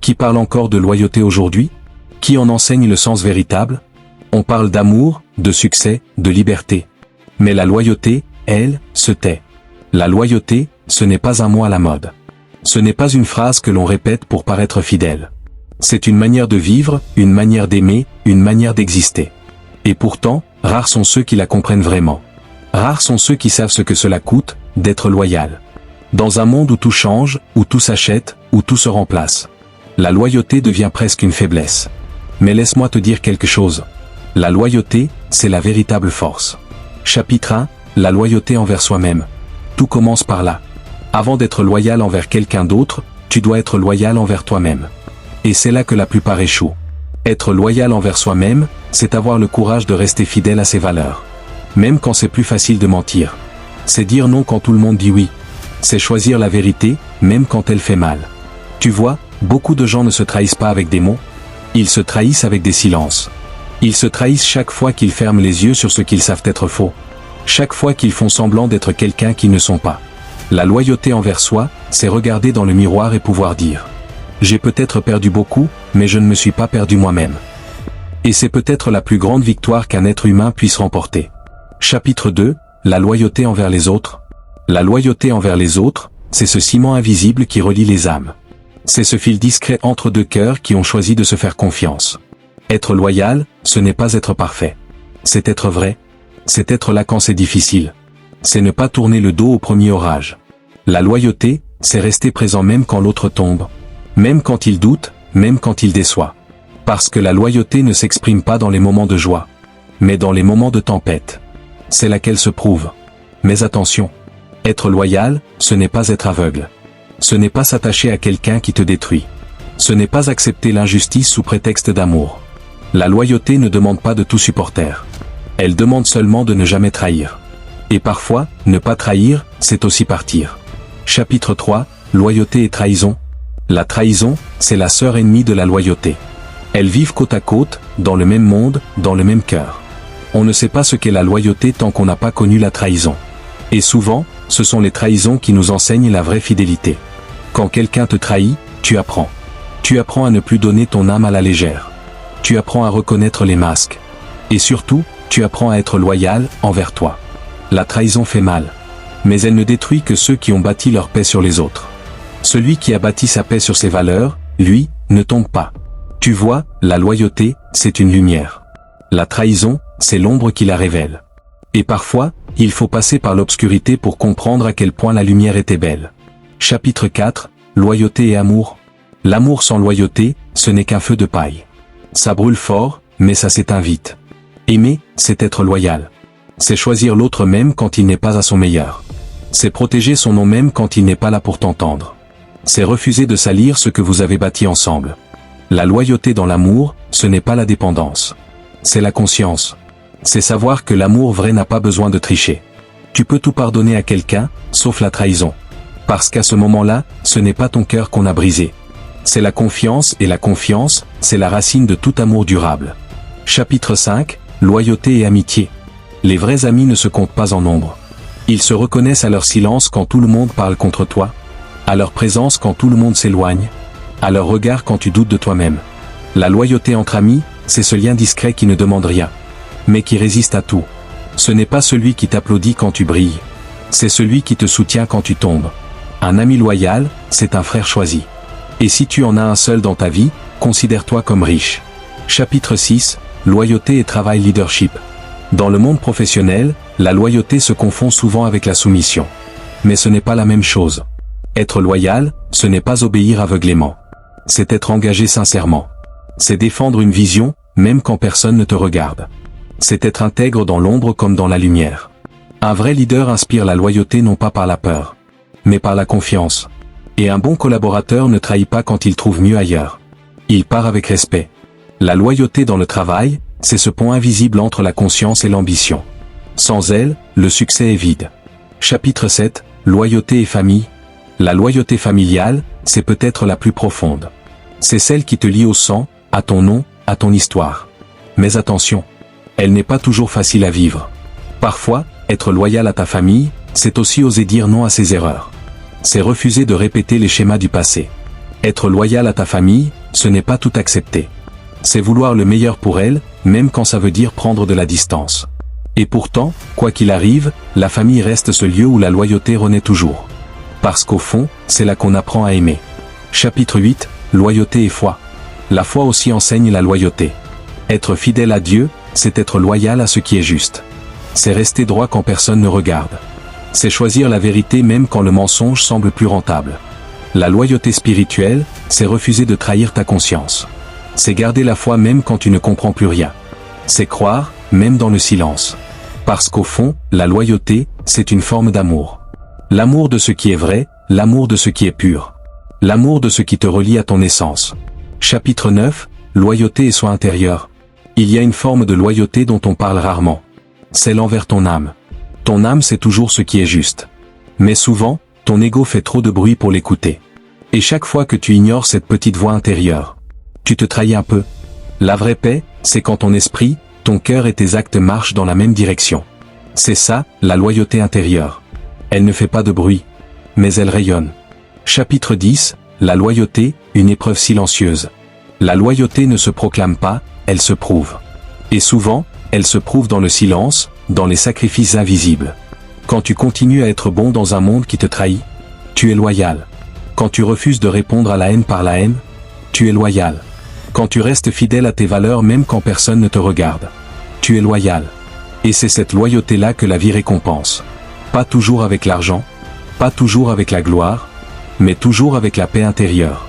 Qui parle encore de loyauté aujourd'hui? Qui en enseigne le sens véritable? On parle d'amour, de succès, de liberté. Mais la loyauté, elle, se tait. La loyauté, ce n'est pas un mot à la mode. Ce n'est pas une phrase que l'on répète pour paraître fidèle. C'est une manière de vivre, une manière d'aimer, une manière d'exister. Et pourtant, rares sont ceux qui la comprennent vraiment. Rares sont ceux qui savent ce que cela coûte, d'être loyal. Dans un monde où tout change, où tout s'achète, où tout se remplace, la loyauté devient presque une faiblesse. Mais laisse-moi te dire quelque chose. La loyauté, c'est la véritable force. Chapitre 1, la loyauté envers soi-même. Tout commence par là. Avant d'être loyal envers quelqu'un d'autre, tu dois être loyal envers toi-même. Et c'est là que la plupart échouent. Être loyal envers soi-même, c'est avoir le courage de rester fidèle à ses valeurs. Même quand c'est plus facile de mentir. C'est dire non quand tout le monde dit oui. C'est choisir la vérité, même quand elle fait mal. Tu vois, beaucoup de gens ne se trahissent pas avec des mots. Ils se trahissent avec des silences. Ils se trahissent chaque fois qu'ils ferment les yeux sur ce qu'ils savent être faux. Chaque fois qu'ils font semblant d'être quelqu'un qu'ils ne sont pas. La loyauté envers soi, c'est regarder dans le miroir et pouvoir dire « J'ai peut-être perdu beaucoup, mais je ne me suis pas perdu moi-même. » Et c'est peut-être la plus grande victoire qu'un être humain puisse remporter. Chapitre 2, la loyauté envers les autres. La loyauté envers les autres, c'est ce ciment invisible qui relie les âmes. C'est ce fil discret entre deux cœurs qui ont choisi de se faire confiance. Être loyal, ce n'est pas être parfait. C'est être vrai. C'est être là quand c'est difficile. C'est ne pas tourner le dos au premier orage. La loyauté, c'est rester présent même quand l'autre tombe. Même quand il doute, même quand il déçoit. Parce que la loyauté ne s'exprime pas dans les moments de joie, mais dans les moments de tempête. C'est là qu'elle se prouve. Mais attention. Être loyal, ce n'est pas être aveugle. Ce n'est pas s'attacher à quelqu'un qui te détruit. Ce n'est pas accepter l'injustice sous prétexte d'amour. La loyauté ne demande pas de tout supporter. Elle demande seulement de ne jamais trahir. Et parfois, ne pas trahir, c'est aussi partir. Chapitre 3, loyauté et trahison. La trahison, c'est la sœur ennemie de la loyauté. Elles vivent côte à côte, dans le même monde, dans le même cœur. On ne sait pas ce qu'est la loyauté tant qu'on n'a pas connu la trahison. Et souvent, ce sont les trahisons qui nous enseignent la vraie fidélité. Quand quelqu'un te trahit, tu apprends. Tu apprends à ne plus donner ton âme à la légère. Tu apprends à reconnaître les masques. Et surtout, tu apprends à être loyal envers toi. La trahison fait mal. Mais elle ne détruit que ceux qui ont bâti leur paix sur les autres. Celui qui a bâti sa paix sur ses valeurs, lui, ne tombe pas. Tu vois, la loyauté, c'est une lumière. La trahison, c'est l'ombre qui la révèle. Et parfois, il faut passer par l'obscurité pour comprendre à quel point la lumière était belle. Chapitre 4, loyauté et amour. L'amour sans loyauté, ce n'est qu'un feu de paille. Ça brûle fort, mais ça s'éteint vite. Aimer, c'est être loyal. C'est choisir l'autre même quand il n'est pas à son meilleur. C'est protéger son nom même quand il n'est pas là pour t'entendre. C'est refuser de salir ce que vous avez bâti ensemble. La loyauté dans l'amour, ce n'est pas la dépendance. C'est la conscience. C'est savoir que l'amour vrai n'a pas besoin de tricher. Tu peux tout pardonner à quelqu'un, sauf la trahison. Parce qu'à ce moment-là, ce n'est pas ton cœur qu'on a brisé. C'est la confiance, et la confiance, c'est la racine de tout amour durable. Chapitre 5, loyauté et amitié. Les vrais amis ne se comptent pas en nombre. Ils se reconnaissent à leur silence quand tout le monde parle contre toi, à leur présence quand tout le monde s'éloigne, à leur regard quand tu doutes de toi-même. La loyauté entre amis, c'est ce lien discret qui ne demande rien, mais qui résiste à tout. Ce n'est pas celui qui t'applaudit quand tu brilles, c'est celui qui te soutient quand tu tombes. Un ami loyal, c'est un frère choisi. Et si tu en as un seul dans ta vie, considère-toi comme riche. Chapitre 6, loyauté et travail leadership. Dans le monde professionnel, la loyauté se confond souvent avec la soumission. Mais ce n'est pas la même chose. Être loyal, ce n'est pas obéir aveuglément. C'est être engagé sincèrement. C'est défendre une vision, même quand personne ne te regarde. C'est être intègre dans l'ombre comme dans la lumière. Un vrai leader inspire la loyauté non pas par la peur, mais par la confiance. Et un bon collaborateur ne trahit pas quand il trouve mieux ailleurs. Il part avec respect. La loyauté dans le travail, c'est ce pont invisible entre la conscience et l'ambition. Sans elle, le succès est vide. Chapitre 7, loyauté et famille. La loyauté familiale, c'est peut-être la plus profonde. C'est celle qui te lie au sang, à ton nom, à ton histoire. Mais attention, elle n'est pas toujours facile à vivre. Parfois, être loyal à ta famille, c'est aussi oser dire non à ses erreurs. C'est refuser de répéter les schémas du passé. Être loyal à ta famille, ce n'est pas tout accepter. C'est vouloir le meilleur pour elle, même quand ça veut dire prendre de la distance. Et pourtant, quoi qu'il arrive, la famille reste ce lieu où la loyauté renaît toujours. Parce qu'au fond, c'est là qu'on apprend à aimer. Chapitre 8, Loyauté et foi. La foi aussi enseigne la loyauté. Être fidèle à Dieu, c'est être loyal à ce qui est juste. C'est rester droit quand personne ne regarde. C'est choisir la vérité même quand le mensonge semble plus rentable. La loyauté spirituelle, c'est refuser de trahir ta conscience. C'est garder la foi même quand tu ne comprends plus rien. C'est croire, même dans le silence. Parce qu'au fond, la loyauté, c'est une forme d'amour. L'amour de ce qui est vrai, l'amour de ce qui est pur. L'amour de ce qui te relie à ton essence. Chapitre 9, Loyauté et soi intérieur. Il y a une forme de loyauté dont on parle rarement. Celle envers ton âme. Ton âme c'est toujours ce qui est juste. Mais souvent, ton ego fait trop de bruit pour l'écouter. Et chaque fois que tu ignores cette petite voix intérieure, tu te trahis un peu. La vraie paix, c'est quand ton esprit, ton cœur et tes actes marchent dans la même direction. C'est ça, la loyauté intérieure. Elle ne fait pas de bruit, mais elle rayonne. Chapitre 10, La loyauté, une épreuve silencieuse. La loyauté ne se proclame pas, elle se prouve. Et souvent, elle se prouve dans le silence, dans les sacrifices invisibles. Quand tu continues à être bon dans un monde qui te trahit, tu es loyal. Quand tu refuses de répondre à la haine par la haine, tu es loyal. Quand tu restes fidèle à tes valeurs même quand personne ne te regarde, tu es loyal. Et c'est cette loyauté-là que la vie récompense. Pas toujours avec l'argent, pas toujours avec la gloire, mais toujours avec la paix intérieure.